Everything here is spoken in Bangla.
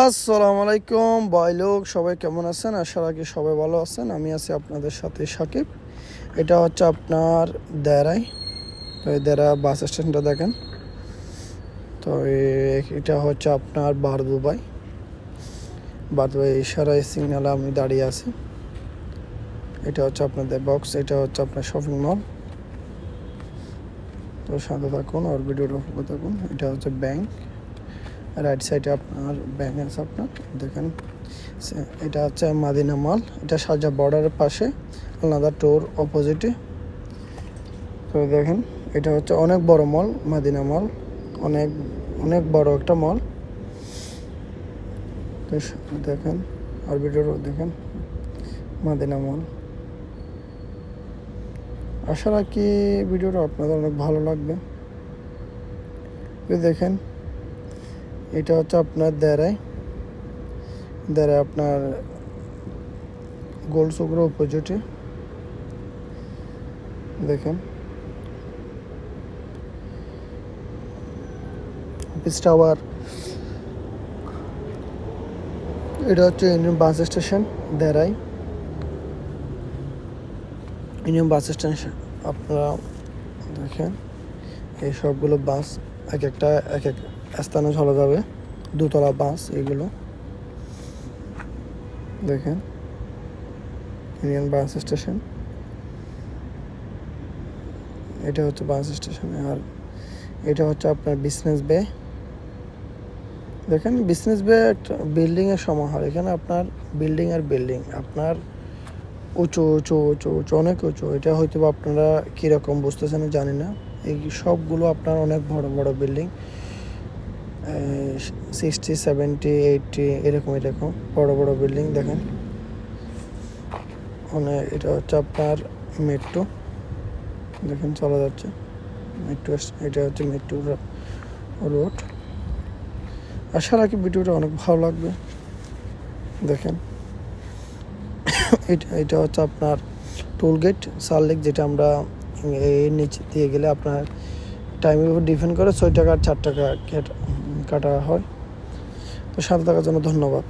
আসসালামু আলাইকুম ভাই লোক, সবাই কেমন আছেন? আশা রাখি সবাই ভালো আছেন। আমি আছি আপনাদের সাথে সাকিব। এটা হচ্ছে আপনার দেরাই। তো এই দেরা বাস স্ট্যান্ডটা দেখেন। তো এটা হচ্ছে আপনার বারদুবাই ইশারা সিগনালে আমি দাঁড়িয়ে আছি। এটা হচ্ছে আপনাদের বক্স, এটা হচ্ছে আপনার শপিং মল। তো সাথে থাকুন আর ভিডিওটা ফলো থাকুন। এটা হচ্ছে ব্যাংক, রাইট সাইডে আপনার ব্যাংক আছে। আপনার দেখেন এটা হচ্ছে মাদিনা মল, এটা শারজাহ বর্ডারের পাশে আলাদা টোর অপোজিটে। তো দেখেন এটা হচ্ছে অনেক বড় মল, মাদিনা মল অনেক অনেক বড় একটা মল। তো দেখেন আর ভিডিওটা দেখেন, মাদিনা মল। আশা রাখি ভিডিওটা আপনাদের অনেক ভালো লাগবে। দেখেন এটা হচ্ছে আপনার দেরাই আপনার গোল চৌকের অপোজিটে। দেখেন অফিস টাওয়ার। এটা হচ্ছে ইউনিয়ন বাস স্টেশন দেরাই, ইউনিয়ন বাস স্টেশন। আপনারা দেখেন এই সবগুলো বাস এক এক স্থানে চলে যাবে, দোতলা বাস এগুলো। দেখেন ইউনিয়ন বাস স্টেশন, এটা হচ্ছে বাস স্টেশন। আর এটা হচ্ছে আপনার বিজনেস বে। দেখেন বিজনেস বে একটা বিল্ডিংয়ের সমাহার। এখানে আপনার বিল্ডিং আর বিল্ডিং, আপনার উঁচু উঁচু উঁচু উঁচু অনেক উঁচু। এটা হয়তো আপনারা কীরকম বুঝতেছেন জানি না। এই সবগুলো আপনার অনেক বড় বড় বিল্ডিং, 60, 70, 80 এরকম বড় বড় বিল্ডিং। দেখেন এটা হচ্ছে আপনার মেট্রো। দেখেন চলা যাচ্ছে মেট্রো, এটা হচ্ছে মেট্রো রোড। আশা রাখি ভিডিওটা অনেক ভালো লাগবে। দেখেন এটা হচ্ছে আপনার টোল গেট সারলেক, যেটা আমরা এর নিচে দিয়ে গেলে আপনার টাইমের উপর ডিপেন্ড করে 6 টাকা আর 4 টাকা কাটা হয়। তো সাথে থাকার জন্য ধন্যবাদ।